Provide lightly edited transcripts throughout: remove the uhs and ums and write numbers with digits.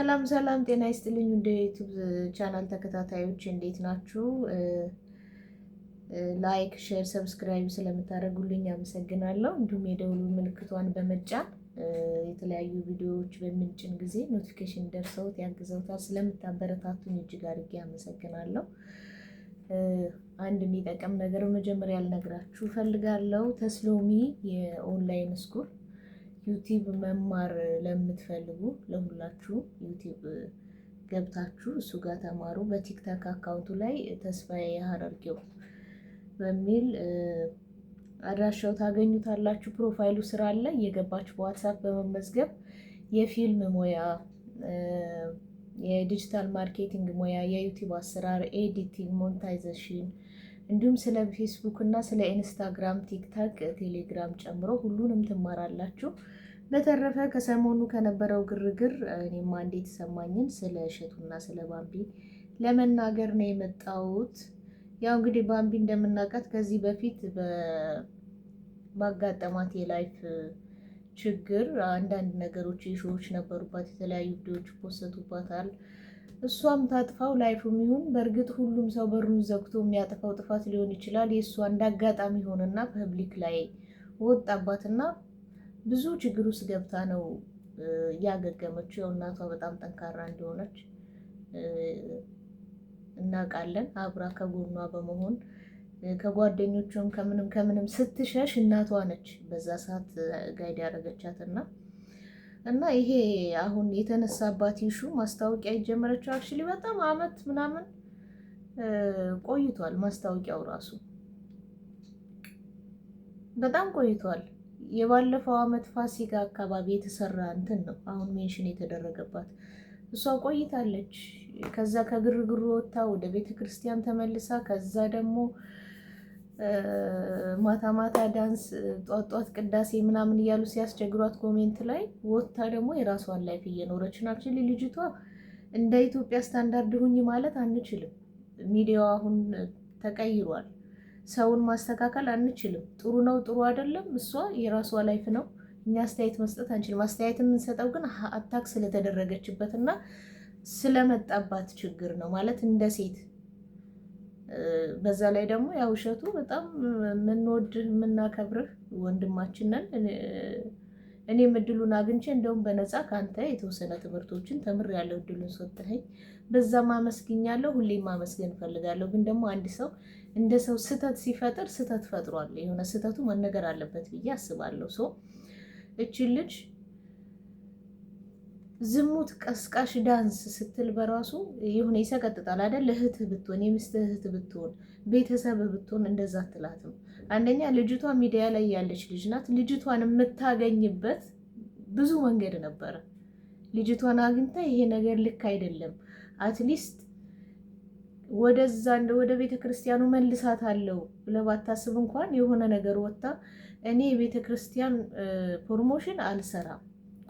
ሰላም ሰላም፣ ጤና ይስጥልኝ እንደ ዩቲዩብ ቻናል ተከታታዮች እንዴት ናችሁ? ላይክ፣ ሼር፣ ሰብስክራይብ ስለምታደርጉልኝ አመሰግናለሁ። እንዲሁም የደውሉ ምልክቷን በመጫን የተለያዩ ቪዲዮዎች በምንጭን ጊዜ ኖቲፊኬሽን ደርሰውት ያግዘውታል። ስለምታበረታቱኝ እጅግ አድርጌ አመሰግናለሁ። አንድ የሚጠቅም ነገር መጀመሪያ ልነግራችሁ እፈልጋለሁ። ተስሎሚ የኦንላይን ስኩል ዩቲዩብ መማር ለምትፈልጉ ለሁላችሁ ዩቲዩብ ገብታችሁ እሱ ጋር ተማሩ። በቲክታክ አካውንቱ ላይ ተስፋዬ ሀረርጌው በሚል አድራሻው ታገኙታላችሁ። ፕሮፋይሉ ስራ አለ። እየገባችሁ በዋትሳፕ በመመዝገብ የፊልም ሙያ፣ የዲጂታል ማርኬቲንግ ሙያ፣ የዩቲዩብ አሰራር፣ ኤዲቲንግ፣ ሞኔታይዜሽን እንዲሁም ስለ ፌስቡክ እና ስለ ኢንስታግራም፣ ቲክታክ፣ ቴሌግራም ጨምሮ ሁሉንም ትማራላችሁ። በተረፈ ከሰሞኑ ከነበረው ግርግር እኔማ አንዴ የተሰማኝን ስለ እሸቱና ስለ ባምቢ ለመናገር ነው የመጣሁት። ያው እንግዲህ ባምቢ እንደምናውቃት ከዚህ በፊት ባጋጠማት የላይፍ ችግር አንዳንድ ነገሮች ኢሹዎች ነበሩባት። የተለያዩ ቪዲዮዎች ፖስተቱባታል። እሷም ታጥፋው ላይፉም ይሁን በእርግጥ ሁሉም ሰው በሩን ዘግቶ የሚያጠፋው ጥፋት ሊሆን ይችላል። የእሷ እንዳጋጣሚ ሆነና ፐብሊክ ላይ ወጣባትና ብዙ ችግር ውስጥ ገብታ ነው ያገገመችው። ያው እናቷ በጣም ጠንካራ እንደሆነች እናውቃለን። አብራ ከጎኗ በመሆን ከጓደኞቿም ከምንም ስትሸሽ እናቷ ነች በዛ ሰዓት ጋይድ ያደረገቻትና እና ይሄ አሁን የተነሳባት ይሹ ማስታወቂያ የጀመረችው አክቹሊ በጣም አመት ምናምን ቆይቷል። ማስታወቂያው ራሱ በጣም ቆይቷል። የባለፈው አመት ፋሲካ አካባቢ የተሰራ እንትን ነው አሁን ሜንሽን የተደረገባት። እሷ ቆይታለች። ከዛ ከግርግሩ ወጥታ ወደ ቤተ ክርስቲያን ተመልሳ ከዛ ደግሞ ማታ ማታ ዳንስ፣ ጧጧት ቅዳሴ ምናምን እያሉ ሲያስቸግሯት ኮሜንት ላይ ወጥታ ደግሞ የራሷን ላይፍ እየኖረች ናቸው። ልጅቷ እንደ ኢትዮጵያ ስታንዳርድ ሁኝ ማለት አንችልም። ሚዲያው አሁን ተቀይሯል። ሰውን ማስተካከል አንችልም። ጥሩ ነው ጥሩ አይደለም፣ እሷ የራሷ ላይፍ ነው። እኛ አስተያየት መስጠት አንችልም። አስተያየት የምንሰጠው ግን አታክ ስለተደረገችበት እና ስለመጣባት ችግር ነው ማለት እንደ ሴት። በዛ ላይ ደግሞ ያው እሸቱ በጣም የምንወድህ የምናከብርህ ወንድማችንን እኔም እድሉን አግኝቼ እንደውም በነፃ ከአንተ የተወሰነ ትምህርቶችን ተምሬያለሁ። እድሉን ሰጥተኸኝ በዛም አመስግኛለሁ። ሁሌም ማመስገን እፈልጋለሁ። ግን ደግሞ አንድ ሰው እንደ ሰው ስህተት ሲፈጥር ስህተት ፈጥሯል፣ የሆነ ስህተቱ መነገር አለበት ብዬ አስባለሁ። ሶ እቺ ልጅ ዝሙት ቀስቃሽ ዳንስ ስትል በራሱ የሆነ ይሰቀጥጣል አይደል? እህትህ ብትሆን የሚስትህ እህት ብትሆን ቤተሰብ ብትሆን እንደዛ አትላትም። አንደኛ ልጅቷ ሚዲያ ላይ ያለች ልጅ ናት። ልጅቷን የምታገኝበት ብዙ መንገድ ነበረ። ልጅቷን አግኝታ ይሄ ነገር ልክ አይደለም አትሊስት ወደዛ ወደ ቤተ ክርስቲያኑ መልሳት አለው ብለህ ባታስብ እንኳን የሆነ ነገር ወጣ። እኔ የቤተ ክርስቲያን ፕሮሞሽን አልሰራም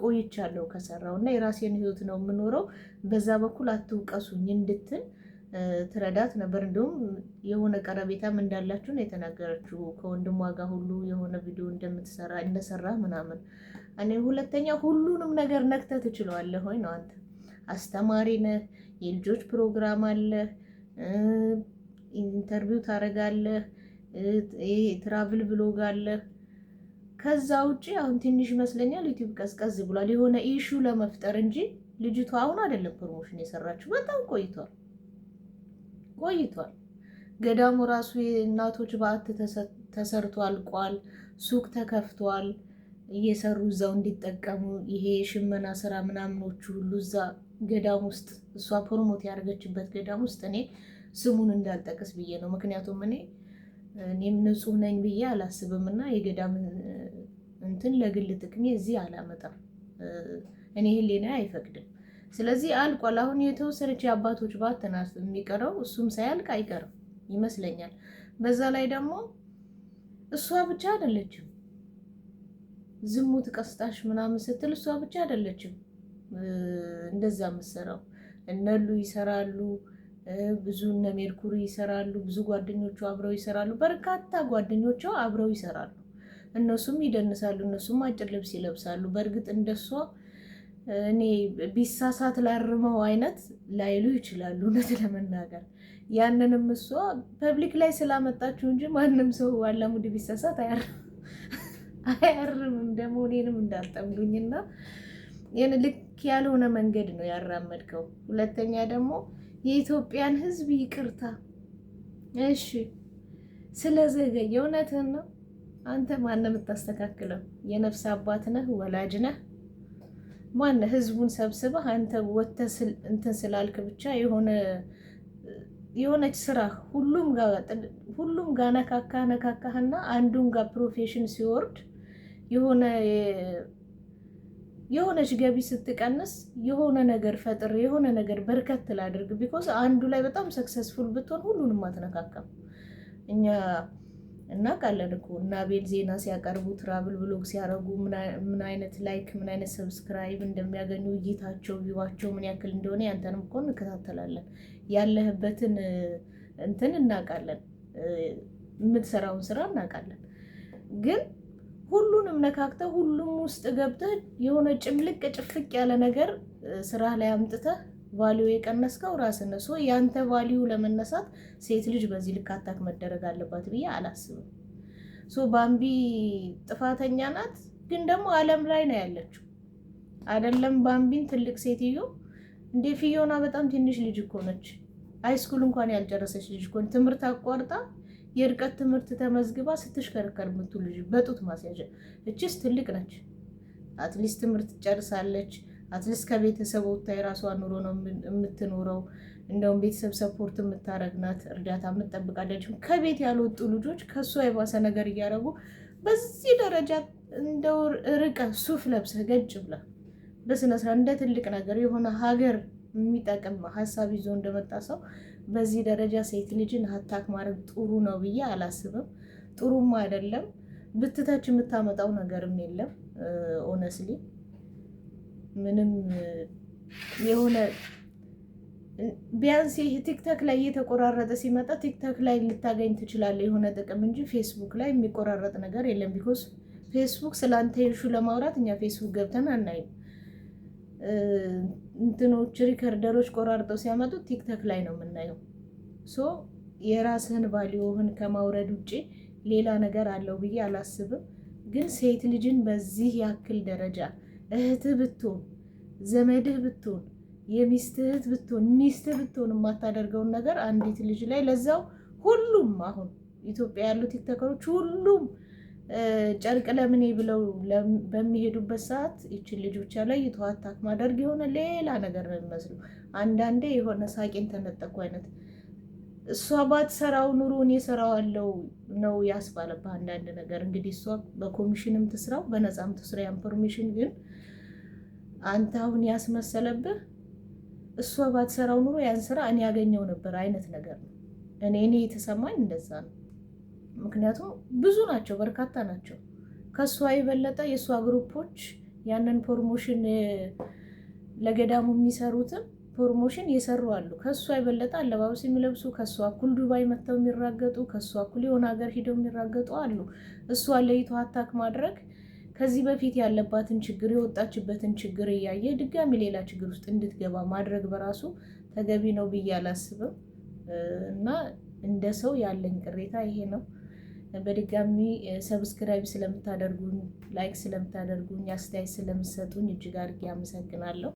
ቆይቻለሁ ከሰራው እና የራሴን ህይወት ነው የምኖረው፣ በዛ በኩል አትውቀሱኝ እንድትል ትረዳት ነበር። እንደውም የሆነ ቀረቤታም እንዳላችሁ ነው የተናገረችው። ከወንድሟ ጋር ሁሉ የሆነ ቪዲዮ እንደሰራ ምናምን። እኔ ሁለተኛ ሁሉንም ነገር ነክተህ ትችለዋለህ ወይ ነው። አንተ አስተማሪ ነህ፣ የልጆች ፕሮግራም አለህ፣ ኢንተርቪው ታደርጋለህ፣ ትራቭል ብሎግ አለህ። ከዛ ውጪ አሁን ትንሽ ይመስለኛል ዩቲዩብ ቀዝቀዝ ብሏል የሆነ ኢሹ ለመፍጠር እንጂ ልጅቷ አሁን አይደለም ፕሮሞሽን የሰራችው፣ በጣም ቆይቷል። ገዳሙ ራሱ የእናቶች በዓት ተሰርቶ አልቋል። ሱቅ ተከፍቷል እየሰሩ እዛው እንዲጠቀሙ። ይሄ የሽመና ስራ ምናምኖቹ ሁሉ እዛ ገዳም ውስጥ እሷ ፕሮሞት ያደርገችበት ገዳም ውስጥ እኔ ስሙን እንዳልጠቅስ ብዬ ነው። ምክንያቱም እኔም ንጹህ ነኝ ብዬ አላስብም እና የገዳም እንትን ለግል ጥቅሜ እዚህ አላመጣም። እኔ ህሊና አይፈቅድም። ስለዚህ አልቋል። አሁን የተወሰነች የአባቶች ባት ናት የሚቀረው፣ እሱም ሳያልቅ አይቀርም ይመስለኛል። በዛ ላይ ደግሞ እሷ ብቻ አይደለችም ዝሙት ቀስጣሽ ምናምን ስትል፣ እሷ ብቻ አይደለችም እንደዛ የምትሰራው። እነሉ ይሰራሉ፣ ብዙ እነ ሜርኩሪ ይሰራሉ፣ ብዙ ጓደኞቿ አብረው ይሰራሉ፣ በርካታ ጓደኞቿ አብረው ይሰራሉ። እነሱም ይደንሳሉ፣ እነሱም አጭር ልብስ ይለብሳሉ። በእርግጥ እንደሷ እኔ ቢሳሳት ላርመው አይነት ላይሉ ይችላሉ። እውነት ለመናገር ያንንም እሷ ፐብሊክ ላይ ስላመጣችሁ እንጂ ማንም ሰው አላሙዲ ቢሳሳት አያርምም። ደግሞ እኔንም እንዳጠምዱኝና ይህን ልክ ያልሆነ መንገድ ነው ያራመድከው። ሁለተኛ ደግሞ የኢትዮጵያን ሕዝብ ይቅርታ እሺ፣ ስለዘገየ እውነትህን ነው። አንተ ማን የምታስተካክለው? የነፍስ አባት ነህ? ወላጅ ነህ? ማን ህዝቡን ሰብስበህ አንተ ወተህ እንትን ስላልክ ብቻ የሆነች ስራ ሁሉም ጋር ነካካህና አንዱን ጋር ፕሮፌሽን ሲወርድ የሆነች ገቢ ስትቀንስ የሆነ ነገር ፈጥር የሆነ ነገር በርከት ላድርግ። ቢኮዝ አንዱ ላይ በጣም ሰክሰስፉል ብትሆን ሁሉንም አትነካካም። እኛ እናውቃለን እኮ እና አቤል ዜና ሲያቀርቡ ትራቭል ብሎግ ሲያደርጉ ምን አይነት ላይክ ምን አይነት ሰብስክራይብ እንደሚያገኙ እይታቸው ቪዋቸው ምን ያክል እንደሆነ ያንተንም እኮ እንከታተላለን። ያለህበትን እንትን እናውቃለን፣ የምትሰራውን ስራ እናውቃለን። ግን ሁሉንም ነካክተህ ሁሉም ውስጥ ገብተህ የሆነ ጭምልቅ ጭፍቅ ያለ ነገር ስራ ላይ አምጥተህ ቫሊዩ የቀነስከው ራስህ ነህ። ያንተ ቫሊዩ ለመነሳት ሴት ልጅ በዚህ ልክ አታክ መደረግ አለባት ብዬ አላስብም። ባምቢ ጥፋተኛ ናት፣ ግን ደግሞ ዓለም ላይ ነው ያለችው አይደለም። ባምቢን ትልቅ ሴትዮ እንደ ፊዮና በጣም ትንሽ ልጅ እኮ ነች። ሃይስኩል እንኳን ያልጨረሰች ልጅ እኮ ትምህርት አቋርጣ የርቀት ትምህርት ተመዝግባ ስትሽከረከር የምትውል ልጅ በጡት ማስያዣ። እችስ ትልቅ ነች። አትሊስት ትምህርት ጨርሳለች። አትሊስት ከቤተሰብ ወጥታ የራሷን ኑሮ ነው የምትኖረው። እንደውም ቤተሰብ ሰፖርት የምታረግ ናት፣ እርዳታ የምትጠብቃለች። ከቤት ያልወጡ ልጆች ከእሷ የባሰ ነገር እያደረጉ በዚህ ደረጃ እንደው ርቀ ሱፍ ለብሰህ ገጭ ብላ በስነስርዓት እንደ ትልቅ ነገር የሆነ ሀገር የሚጠቅም ሀሳብ ይዞ እንደመጣ ሰው በዚህ ደረጃ ሴት ልጅን ሀታክ ማድረግ ጥሩ ነው ብዬ አላስብም። ጥሩም አይደለም። ብትተች የምታመጣው ነገርም የለም። ኦነስሊ ምንም የሆነ ቢያንስ ይህ ቲክቶክ ላይ እየተቆራረጠ ሲመጣ ቲክቶክ ላይ ልታገኝ ትችላለህ የሆነ ጥቅም እንጂ ፌስቡክ ላይ የሚቆራረጥ ነገር የለም። ቢኮዝ ፌስቡክ ስለአንተ ይሹ ለማውራት እኛ ፌስቡክ ገብተን አናይም። እንትኖች ሪከርደሮች ቆራርጠው ሲያመጡት ቲክቶክ ላይ ነው የምናየው። የራስህን ቫሊዮህን ከማውረድ ውጭ ሌላ ነገር አለው ብዬ አላስብም። ግን ሴት ልጅን በዚህ ያክል ደረጃ እህትህ ብትሆን ዘመድህ ብትሆን የሚስትህ እህት ብትሆን ሚስትህ ብትሆን የማታደርገውን ነገር አንዲት ልጅ ላይ ለዛው ሁሉም አሁን ኢትዮጵያ ያሉ ቲክቶከሮች ሁሉም ጨርቅ ለምን ብለው በሚሄዱበት ሰዓት ይችን ልጅ ብቻ ላይ አታክ ማድረግ የሆነ ሌላ ነገር ነው የሚመስለው። አንዳንዴ የሆነ ሳቄን ተነጠቁ አይነት እሷ ባትሰራው ኑሮ እኔ እሰራዋለሁ ነው ያስባለብህ። አንዳንድ ነገር እንግዲህ እሷ በኮሚሽንም ትስራው በነፃም ትስራ ኢንፎርሜሽን፣ ግን አንተ አሁን ያስመሰለብህ እሷ ባትሰራው ኑሮ ያን ስራ እኔ ያገኘው ነበር አይነት ነገር ነው። እኔ የተሰማኝ እንደዛ ነው። ምክንያቱም ብዙ ናቸው፣ በርካታ ናቸው። ከእሷ የበለጠ የእሷ ግሩፖች ያንን ፕሮሞሽን ለገዳሙ የሚሰሩትን ፕሮሞሽን የሰሩ አሉ። ከእሷ የበለጠ አለባበስ የሚለብሱ ከእሷ እኩል ዱባይ መጥተው የሚራገጡ ከእሷ እኩል የሆነ ሀገር ሂደው የሚራገጡ አሉ። እሷ ለይቶ አታክ ማድረግ ከዚህ በፊት ያለባትን ችግር የወጣችበትን ችግር እያየ ድጋሚ ሌላ ችግር ውስጥ እንድትገባ ማድረግ በራሱ ተገቢ ነው ብዬ አላስብም። እና እንደ ሰው ያለኝ ቅሬታ ይሄ ነው። በድጋሚ ሰብስክራይብ ስለምታደርጉኝ፣ ላይክ ስለምታደርጉኝ፣ አስተያየት ስለምትሰጡኝ እጅግ አድርጌ አመሰግናለሁ።